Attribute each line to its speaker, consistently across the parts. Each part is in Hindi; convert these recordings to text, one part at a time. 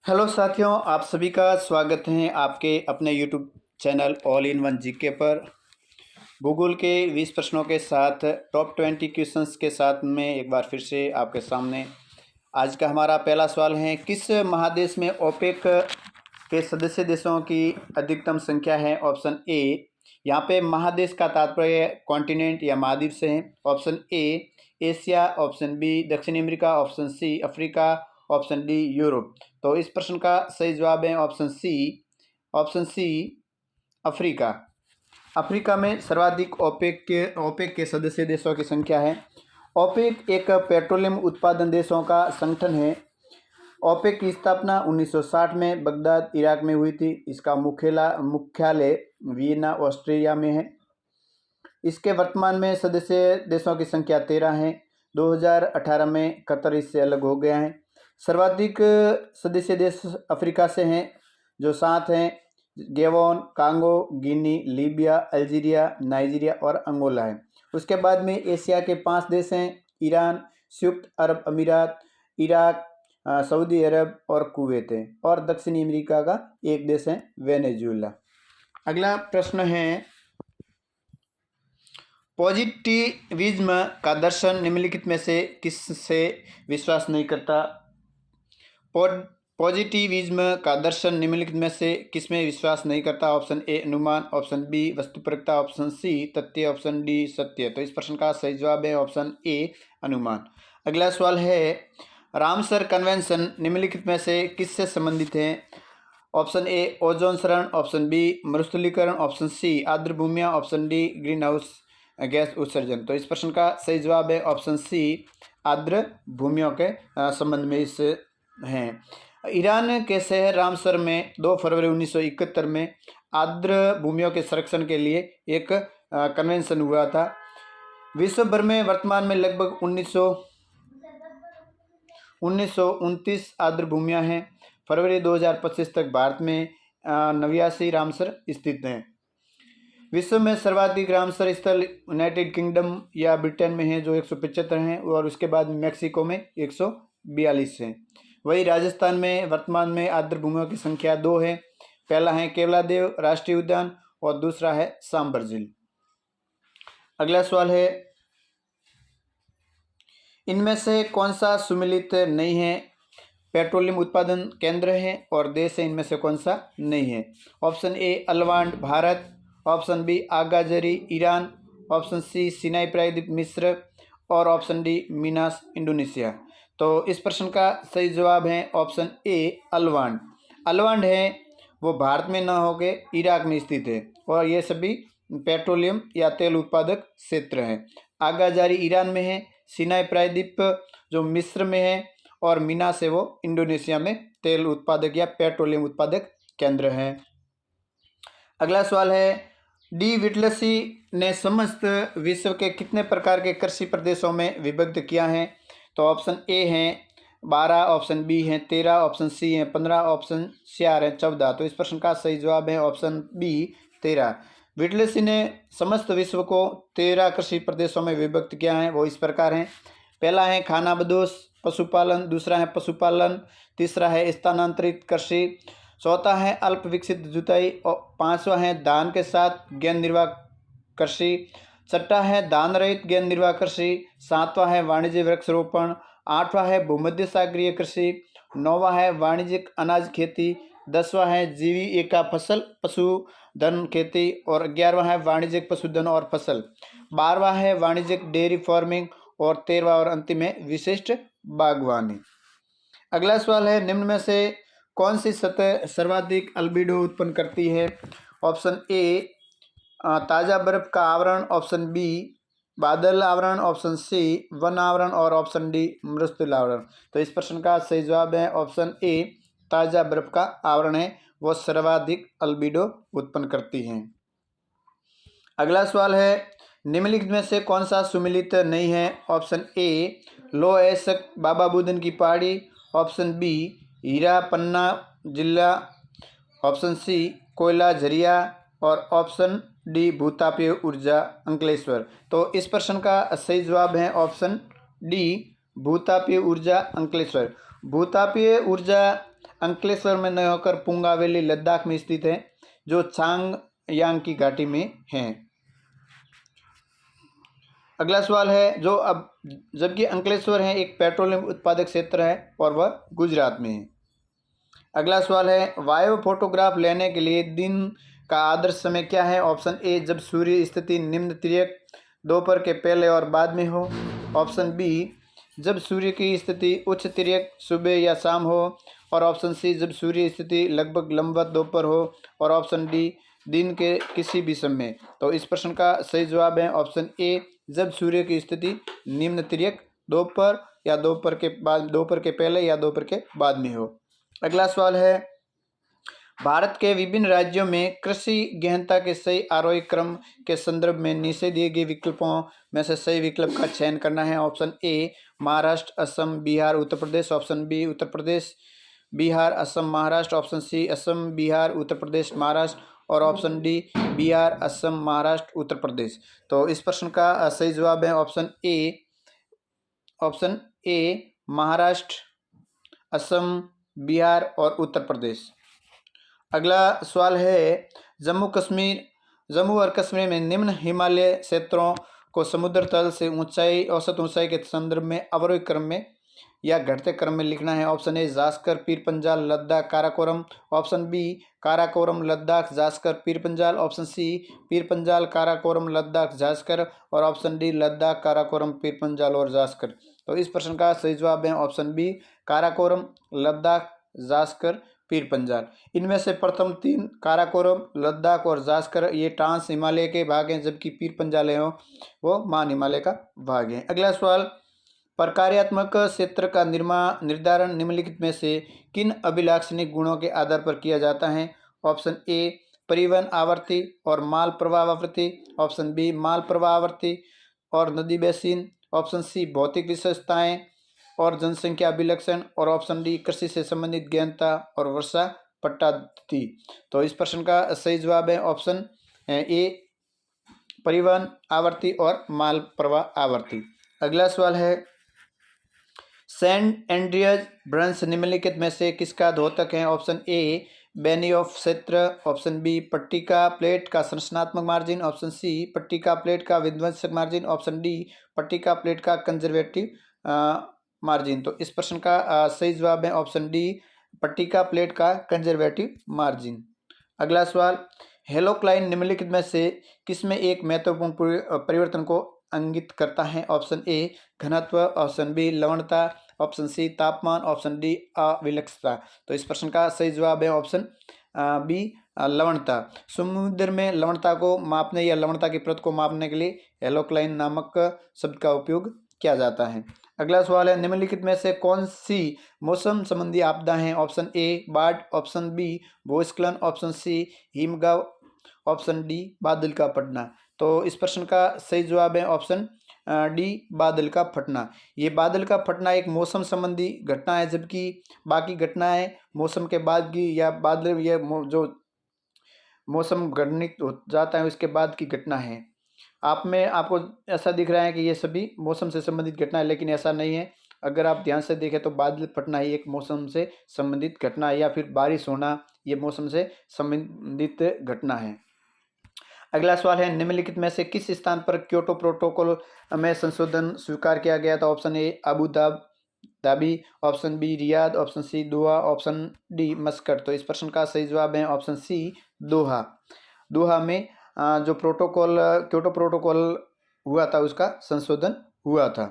Speaker 1: हेलो साथियों, आप सभी का स्वागत है आपके अपने YouTube channel all in one GK पर। भूगोल के 20 प्रश्नों के साथ टॉप 20 क्वेश्चंस के साथ में एक बार फिर से आपके सामने। आज का हमारा पहला सवाल है, किस महादेश में ओपेक के सदस्य देशों की अधिकतम संख्या है? ऑप्शन ए, यहाँ पे महादेश का तात्पर्य कॉन्टिनेंट या महाद्वीप से है। Option A Asia, option B दक्षिण America, option C Africa, option D Europe. तो इस प्रश्न का सही जवाब है ऑप्शन सी अफ्रीका। अफ्रीका में सर्वाधिक ओपेक के सदस्य देशों की संख्या है। ओपेक एक पेट्रोलियम उत्पादन देशों का संगठन है। ओपेक की स्थापना 1960 में बगदाद, इराक में हुई थी। इसका मुख्यालय वियना, ऑस्ट्रिया में है। इसके वर्तमान में सदस्य देशों की संख्या 13 है। 2018 में कतर इससे अलग हो गया है। सर्वाधिक सदस्य देश अफ्रीका से हैं, जो 7 हैं। गेबोन, कांगो, गिनी, लीबिया, अल्जीरिया, नाइजीरिया और अंगोला है। उसके बाद में एशिया के 5 देश हैं, ईरान, संयुक्त अरब अमीरात, इराक, सऊदी अरब और कुवैत है। और दक्षिणी अमेरिका का एक देश है, वेनेजुएला। अगला प्रश्न है, पॉजिटिविज्म का दर्शन निम्नलिखित में से किससे विश्वास नहीं करता? पॉजिटिविज्म का दर्शन निम्नलिखित में से किसमें विश्वास नहीं करता? ऑप्शन ए अनुमान, ऑप्शन बी वस्तुपरकता, ऑप्शन सी तथ्य, ऑप्शन डी सत्य। तो इस प्रश्न का सही जवाब है ऑप्शन ए अनुमान। अगला सवाल है, रामसर कन्वेंशन निम्नलिखित में से किससे संबंधित है? ऑप्शन ए ओजोन क्षरण, ऑप्शन बी मरुस्थलीकरण, ऑप्शन सी आर्द्र भूमियां, option D greenhouse gas उत्सर्जन। तो इस प्रश्न का सही जवाब है ऑप्शन सी आर्द्र भूमियों के संबंध में इस हैं। ईरान के शहर रामसर में 2 फरवरी 1971 में आर्द्र भूमियों के संरक्षण के लिए एक कन्वेंशन हुआ था। विश्व भर में वर्तमान में लगभग 1929 आर्द्र भूमियां हैं। फरवरी 2025 तक भारत में 89 रामसर स्थित हैं। विश्व में सर्वाधिक रामसर स्थल यूनाइटेड किंगडम या ब्रिटेन में है, जो 175 हैं, और उसके बाद मैक्सिको में 142 हैं। वही राजस्थान में वर्तमान में आर्द्र भूमियों की संख्या 2 है। पहला है केवलादेव राष्ट्रीय उद्यान और दूसरा है सांबर झील। अगला सवाल है, इनमें से कौन सा सुमेलित नहीं है? पेट्रोलियम उत्पादन केंद्र है और देश है, इनमें से कौन सा नहीं है? ऑप्शन ए अल्वांड Bharat, option B Aghajari Iran, option C Sinai प्रायद्वीप मिस्र और ऑप्शन डी मीनास इंडोनेशिया। तो इस प्रश्न का सही जवाब है ऑप्शन ए अल्वांड। अल्वांड है वो भारत में न होके इराक में स्थित है और ये सभी पेट्रोलियम या तेल उत्पादक क्षेत्र हैं। आगाजारी ईरान में है, सिनाई प्रायद्वीप जो मिस्र में है और मीनास है वो इंडोनेशिया में तेल उत्पादक या पेट्रोलियम उत्पादक केंद्र हैं। अगला सवाल है, डी विटलसी ने समस्त विश्व के कितने प्रकार के कृषि प्रदेशों में विभक्त किया है? तो ऑप्शन ए हैं 12, ऑप्शन बी हैं 13, ऑप्शन सी हैं 15, ऑप्शन सी हैं 14। तो इस प्रश्न का सही जवाब है ऑप्शन बी 13। विटलसी ने समस्त विश्व को 13 कृषि प्रदेशों में विभक्त किया है। वो इस प्रकार हैं, पहला है खानाबदोश पशुपालन, दूसरा है पशुपालन, तीसरा है स्थानांतरित कृषि, चौथा है अल्प विकसित जुताई और 5वां है धान के साथ गेंद निर्वाह कृषि, छठा है धान रहित गेंद निर्वाह कृषि, 7वां है वाणिज्य वृक्षारोपण, 8वां है भूमध्य सागरीय कृषि, 9वां है वाणिज्यिक अनाज खेती, 10वां है जीविका फसल पशुधन खेती और 11वां है वाणिज्यिक पशुधन और फसल, 12वां है वाणिज्यिक डेयरी फार्मिंग और 13वां और अंतिम है विशिष्ट बागवानी। अगला सवाल है, निम्न में से कौन सी सतह सर्वाधिक अल्बिडो उत्पन्न करती है? ऑप्शन ए ताज़ा बर्फ का आवरण, ऑप्शन बी बादल आवरण, ऑप्शन सी वन आवरण और ऑप्शन डी मृदुल आवरण। तो इस प्रश्न का सही जवाब है ऑप्शन ए ताज़ा बर्फ का आवरण है वो सर्वाधिक अल्बिडो उत्पन्न करती हैं। अगला सवाल है, निम्नलिखित में से कौन सा सुमेलित नहीं है? ऑप्शन ए लो एसक बाबा बुदन की पहाड़ी, ऑप्शन बी हीरा पन्ना जिला, ऑप्शन सी कोयला झरिया और ऑप्शन डी भूतापीय ऊर्जा अंकलेश्वर। तो इस प्रश्न का सही जवाब है ऑप्शन डी भूतापीय ऊर्जा अंकलेश्वर। भूतापीय ऊर्जा अंकलेश्वर में न होकर पुंगा वैली लद्दाख में स्थित है, जो चांगयांग की घाटी में है। अगला सवाल है, जो अब जबकि अंकलेश्वर है एक पेट्रोलियम उत्पादक क्षेत्र है और वह गुजरात में है। अगला सवाल है, वायु फोटोग्राफ लेने के लिए दिन का आदर्श समय क्या है? ऑप्शन ए, जब सूर्य स्थिति निम्न तिर्यक दोपहर के पहले और बाद में हो। ऑप्शन बी, जब सूर्य की स्थिति उच्च तिर्यक सुबह या शाम हो। और ऑप्शन सी, जब सूर्य स्थिति लगभग लंबवत दोपहर हो। और ऑप्शन डी, दिन के किसी भी समय। तो इस प्रश्न का सही जवाब है ऑप्शन ए, जब सूर्य की स्थिति निम्न तिर्यक दोपहर या दोपहर के बाद, दोपहर के पहले या दोपहर के बाद में हो। अगला सवाल है, भारत के विभिन्न राज्यों में कृषि गहनता के सही आरोही क्रम के संदर्भ में नीचे दिए गए विकल्पों में से सही विकल्प का चयन करना है। Option A, Maharashtra, Assam, Bihar, Uttar Pradesh. Option B, Uttar Pradesh, Bihar, Assam, Maharashtra. Option C, Assam, Bihar, Uttar Pradesh, Maharashtra. और ऑप्शन डी, बिहार, असम, महाराष्ट्र, उत्तर प्रदेश। तो इस प्रश्न का सही जवाब है ऑप्शन ए, महाराष्ट्र, असम, बिहार और उत्तर प्रदेश। अगला सवाल है, जम्मू और कश्मीर में निम्न हिमालय क्षेत्रों को समुद्र तल से ऊंचाई, औसत ऊंचाई के संदर्भ में अवरोही क्रम में या घटते क्रम में लिखना है। ऑप्शन ए, Zanskar, Pir Panjal, Ladakh, Karakoram. Option B, Karakoram, Ladakh, Zanskar, Pir Panjal. Option C, Pir Panjal, Karakoram, Ladakh, Zanskar. और ऑप्शन डी, लद्दाख, काराकोरम, पीर पंजाल और जास्कर। तो इस प्रश्न का सही जवाब है ऑप्शन बी, काराकोरम, लद्दाख, जास्कर, पीर पंजाल। इनमें से प्रथम तीन, काराकोरम, लद्दाख और जास्कर, ये ट्रांस हिमालय के भाग हैं, जबकि पीर पंजाल है वो मान हिमालय का भाग है। अगला सवाल, प्रकार्यात्मक क्षेत्र का निर्धारण निम्नलिखित में से किन अभिलाक्षणिक गुणों के आधार पर किया जाता है? ऑप्शन ए, परिवहन आवृत्ति और माल प्रवाह आवृत्ति। ऑप्शन बी, माल प्रवाह आवृत्ति और नदी बेसिन। ऑप्शन सी, भौतिक विशेषताएं और जनसंख्या अभिलक्षण। और ऑप्शन डी, कृषि से संबंधित गहनता और वर्षा पट्टाधि। तो इस प्रश्न का सही जवाब है ऑप्शन ए, परिवहन आवृत्ति और माल प्रवाह आवृत्ति। अगला सवाल है, सेंट एंड्रियज ब्रंश निम्नलिखित में से किसका द्योतक है? ऑप्शन ए, बेनियोफ क्षेत्र। ऑप्शन बी, पट्टिका प्लेट का संरचनात्मक मार्जिन। ऑप्शन सी, पट्टिका प्लेट का विध्वंसक मार्जिन। ऑप्शन डी, पट्टिका प्लेट का कंजर्वेटिव मार्जिन। तो इस प्रश्न का सही जवाब है ऑप्शन डी, पट्टिका प्लेट का कंजर्वेटिव मार्जिन। अगला सवाल, हेलोक्लाइन निम्नलिखित में से किसमें एक महत्वपूर्ण परिवर्तन को इंगित करता है? ऑप्शन ए, घनत्व। ऑप्शन बी, लवणता। ऑप्शन सी, तापमान। ऑप्शन डी, अविलक्षणता। तो इस प्रश्न का सही जवाब है ऑप्शन बी, लवणता। समुद्र में लवणता को मापने या लवणता की परत को मापने के लिए हेलोक्लाइन नामक शब्द का उपयोग किया जाता है। अगला सवाल है, निम्नलिखित में से कौन सी मौसम संबंधी आपदा है? ऑप्शन ए, बाढ़। ऑप्शन बी, भूस्खलन। ऑप्शन सी, हिमगाव। ऑप्शन डी, बादल का फटना। तो इस प्रश्न का सही जवाब है ऑप्शन डी, बादल का फटना। ये बादल का फटना एक मौसम संबंधी घटना है, जबकि बाकी घटनाएं मौसम के बाद की या बादल ये जो मौसम घटित हो जाता है उसके बाद की घटना है। आपको ऐसा दिख रहा है कि ये सभी मौसम से संबंधित घटना है, लेकिन ऐसा नहीं है। अगर आप ध्यान से देखें तो बादल फटना ही एक मौसम से संबंधित घटना है, या फिर बारिश होना ये मौसम से संबंधित घटना है। अगला सवाल है, निम्नलिखित में से किस स्थान पर क्योटो प्रोटोकॉल में संशोधन स्वीकार किया गया था? Option A, Abu Dhabi. Option B, Riyadh. Option C, Doha. Option D, Muscat. तो इस प्रश्न का सही जवाब है ऑप्शन सी, दोहा। दोहा में जो क्योटो प्रोटोकॉल हुआ था उसका संशोधन हुआ था।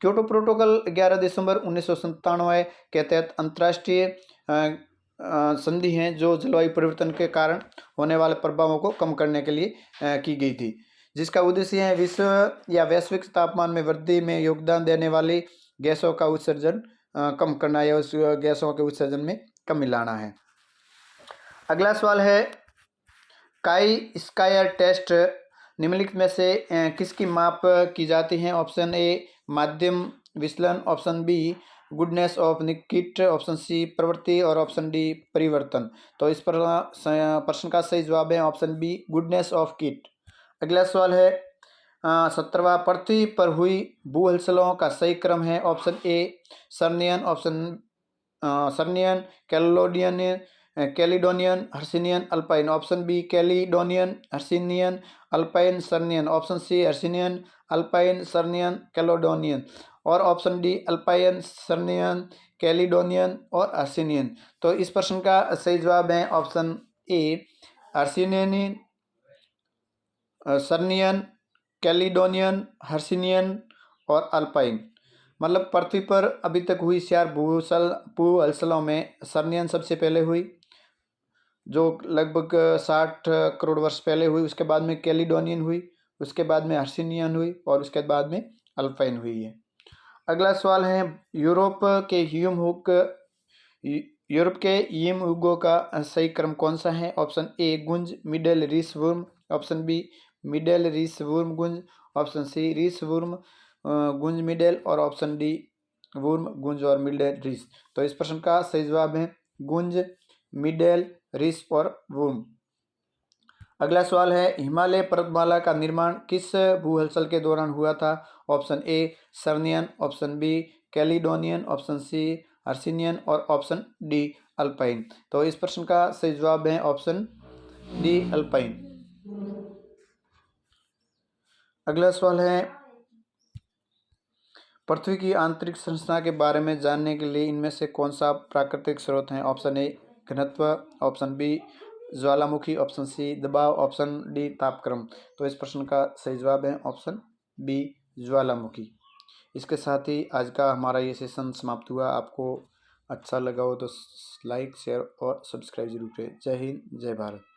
Speaker 1: क्योटो प्रोटोकॉल 11 दिसंबर 1997 के तहत अंतर्राष्ट्रीय संधि हैं जो जलवायु परिवर्तन के कारण होने वाले प्रभावों को कम करने के लिए की गई थी, जिसका उद्देश्य है विश्व या वैश्विक तापमान में वृद्धि में योगदान देने वाली गैसों का उत्सर्जन कम करना या उस गैसों के उत्सर्जन में कमी लाना है। अगला सवाल है, काई स्कायर टेस्ट निम्नलिखित में से किसकी माप की जाती है? ऑप्शन ए, माध्यम विचलन। Option B, goodness of fit. Option C, प्रवृत्ति। और ऑप्शन डी, परिवर्तन। तो इस पर प्रश्न का सही जवाब है option B, goodness of fit. अगला सवाल है, 17वां पृथ्वी पर हुई भू हलचलों का सही क्रम है? Option A, Charnian. Option Charnian, Caledonian, Hercynian, Alpine. Option B Caledonian, Hercynian, Alpine, Charnian. Option C Hercynian, Alpine, Charnian, Caledonian. और option D Alpine, Charnian, Caledonian और हर्सिनियन। तो इस प्रश्न का सही जवाब है option A Hercynian, Charnian, Caledonian, Hercynian और अल्पाइन। मतलब पृथ्वी पर अभी तक हुई 4 भूहलचलों में सर्नियन सबसे पहले हुई, जो लगभग 60 करोड़ वर्ष पहले हुई। उसके बाद में कैलिडोनियन हुई, उसके बाद में हर्सिनियन हुई और उसके बाद में अल्पाइन हुई है। अगला सवाल है यूरोप के हिम युगों का सही क्रम कौन सा है? Option A Gunz, Mindel, Riss, Wurm. Option B Mindel, Riss, Wurm, Gunz. Option C Reece, Wurm, Gunj, middle और ऑप्शन डी वुर्म, गुंज और मिडेल, रीस। तो इस प्रश्न का सही जवाब है गुंज, मिडेल, रीस और वुर्म। अगला सवाल है हिमालय पर्वतमाला का निर्माण किस भूहलचल के दौरान हुआ था? Option A Charnian, option B Caledonian, option C Hercynian और ऑप्शन डी अल्पाइन। तो इस प्रश्न का सही जवाब है ऑप्शन डी अल्पाइन। अगला सवाल है पृथ्वी की आंतरिक संरचना के बारे में जानने के लिए इनमें से कौन सा प्राकृतिक स्रोत है? ऑप्शन ए घनत्व, ऑप्शन बी ज्वालामुखी, ऑप्शन सी दबाव, ऑप्शन डी तापक्रम। तो इस प्रश्न का सही जवाब है ऑप्शन बी ज्वालामुखी। इसके साथ ही आज का हमारा ये सेशन समाप्त हुआ। आपको अच्छा लगा हो तो लाइक, शेयर और सब्सक्राइब जरूर करें। जय हिंद, जय भारत।